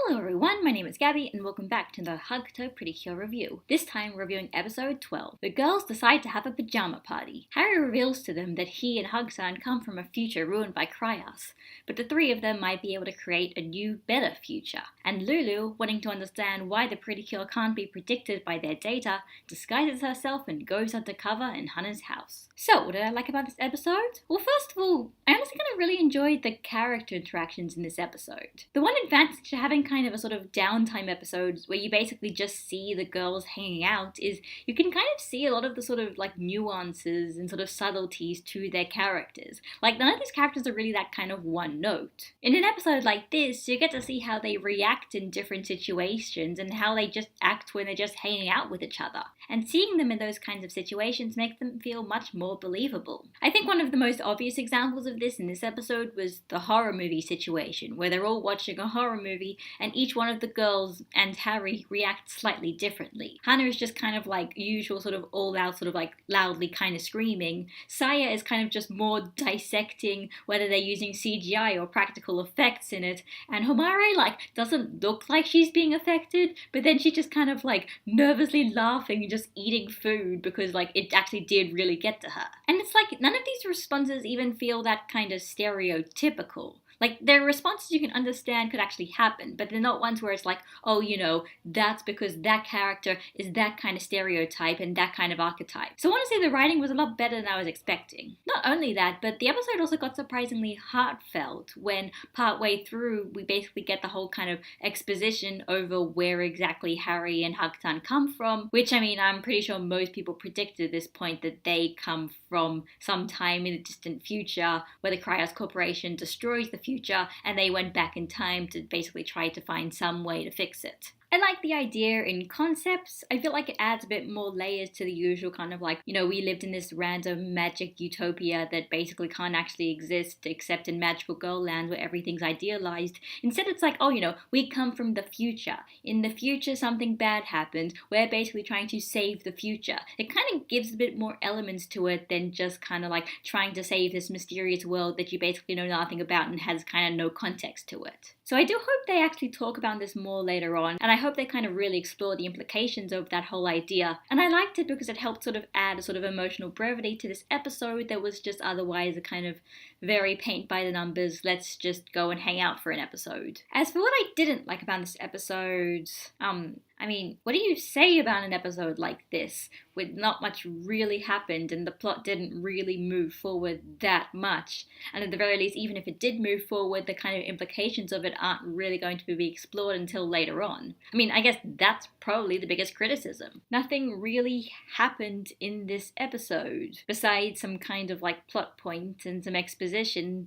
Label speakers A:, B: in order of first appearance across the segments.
A: Hello everyone, my name is Gabby and welcome back to the Hugtto Precure review. This time we're reviewing episode 12. The girls decide to have a pajama party. Harry reveals to them that he and Hugtan come from a future ruined by Cryos, but the three of them might be able to create a new, better future. And Lulu, wanting to understand why the Precure can't be predicted by their data, disguises herself and goes undercover in Hannah's house. So, what did I like about this episode? Well, first of all, I honestly kind of really enjoyed the character interactions in this episode. The one advantage to having kind of a sort of downtime episodes where you basically just see the girls hanging out is you can kind of see a lot of the sort of like nuances and sort of subtleties to their characters. Like, none of these characters are really that kind of one note. In an episode like this, you get to see how they react in different situations and how they just act when they're just hanging out with each other. And seeing them in those kinds of situations makes them feel much more believable. I think one of the most obvious examples of this in this episode was the horror movie situation, where they're all watching a horror movie and each one of the girls and Harry react slightly differently. Hannah is just kind of like usual sort of all out sort of like loudly kind of screaming. Saya is kind of just more dissecting whether they're using CGI or practical effects in it, and Homare like doesn't look like she's being affected, but then she's just kind of like nervously laughing and just eating food because like it actually did really get to her. And it's like none of these responses even feel that kind of stereotypical. Like, they're responses you can understand could actually happen, but they're not ones where it's like, oh, you know, that's because that character is that kind of stereotype and that kind of archetype. So honestly, the writing was a lot better than I was expecting. Not only that, but the episode also got surprisingly heartfelt when partway through we basically get the whole kind of exposition over where exactly Harry and Hugtan come from, which, I mean, I'm pretty sure most people predicted at this point that they come from some time in the distant future where the Cryos Corporation destroys the future and they went back in time to basically try to find some way to fix it. I like the idea in concepts. I feel like it adds a bit more layers to the usual kind of like, you know, we lived in this random magic utopia that basically can't actually exist except in magical girl land where everything's idealized. Instead it's like, oh, you know, we come from the future. In the future something bad happened. We're basically trying to save the future. It kind of gives a bit more elements to it than just kind of like trying to save this mysterious world that you basically know nothing about and has kind of no context to it. So I do hope they actually talk about this more later on, and I hope they kind of really explore the implications of that whole idea. And I liked it because it helped sort of add a sort of emotional brevity to this episode that was just otherwise a kind of very paint by the numbers, let's just go and hang out for an episode. As for what I didn't like about this episode, I mean, what do you say about an episode like this, with not much really happened and the plot didn't really move forward that much? And at the very least, even if it did move forward, the kind of implications of it aren't really going to be explored until later on. I mean, I guess that's probably the biggest criticism. Nothing really happened in this episode, besides some kind of like plot point and some exposition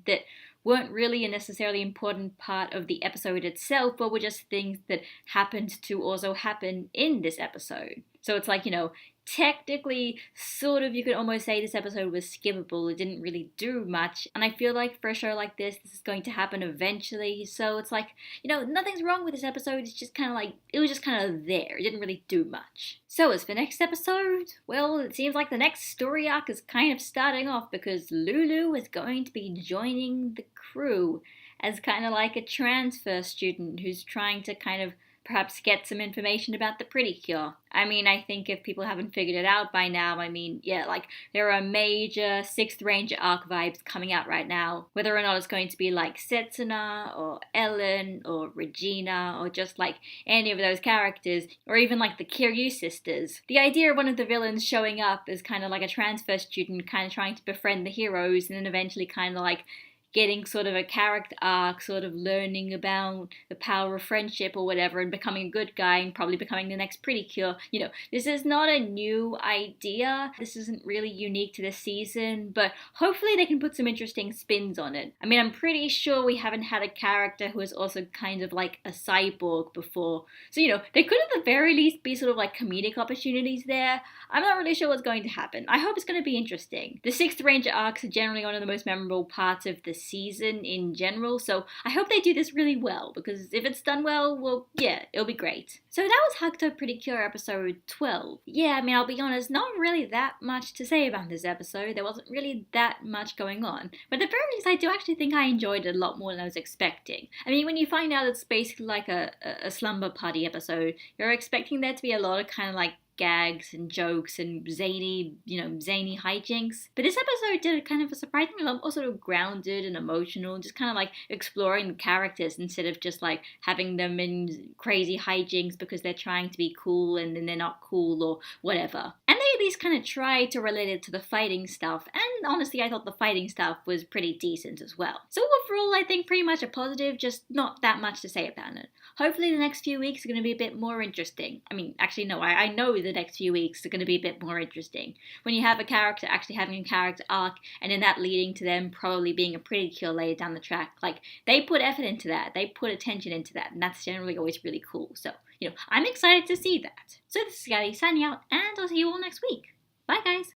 A: that weren't really a necessarily important part of the episode itself, but were just things that happened to also happen in this episode. So it's like, you know, technically, sort of, you could almost say this episode was skippable. It didn't really do much. And I feel like for a show like this is going to happen eventually. So it's like, you know, nothing's wrong with this episode. It's just kind of like, it was just kind of there. It didn't really do much. So as for next episode, well, it seems like the next story arc is kind of starting off because Lulu is going to be joining the crew as kind of like a transfer student who's trying to kind of perhaps get some information about the Precure. I mean, I think if people haven't figured it out by now, I mean, yeah, like, there are major 6th Ranger arc vibes coming out right now. Whether or not it's going to be like Setsuna, or Ellen, or Regina, or just like any of those characters, or even like the Kiryu sisters. The idea of one of the villains showing up as kind of like a transfer student, kind of trying to befriend the heroes, and then eventually kind of like getting sort of a character arc, sort of learning about the power of friendship or whatever, and becoming a good guy and probably becoming the next Precure. You know, this is not a new idea. This isn't really unique to this season, but hopefully they can put some interesting spins on it. I mean, I'm pretty sure we haven't had a character who is also kind of like a cyborg before. So, you know, there could at the very least be sort of like comedic opportunities there. I'm not really sure what's going to happen. I hope it's going to be interesting. The 6th Ranger arcs are generally one of the most memorable parts of the season in general. So I hope they do this really well, because if it's done well, yeah, it'll be great. So that was Hugtto Precure episode 12. Yeah, I mean, I'll be honest, not really that much to say about this episode. There wasn't really that much going on. But at the very least, I do actually think I enjoyed it a lot more than I was expecting. I mean, when you find out it's basically like a slumber party episode, you're expecting there to be a lot of kind of like gags and jokes and zany hijinks. But this episode did kind of a surprisingly lot more sort of grounded and emotional, just kind of like exploring the characters instead of just like having them in crazy hijinks because they're trying to be cool and then they're not cool or whatever. And they at least kind of tried to relate it to the fighting stuff, and honestly I thought the fighting stuff was pretty decent as well. So overall I think pretty much a positive, just not that much to say about it. Hopefully the next few weeks are going to be a bit more interesting. I mean, actually no, I know the next few weeks are going to be a bit more interesting. When you have a character actually having a character arc, and then that leading to them probably being a pretty cure later down the track. Like, they put effort into that, they put attention into that, and that's generally always really cool. So, I'm excited to see that. So this is Gabby signing out, and I'll see you all next week. Bye guys!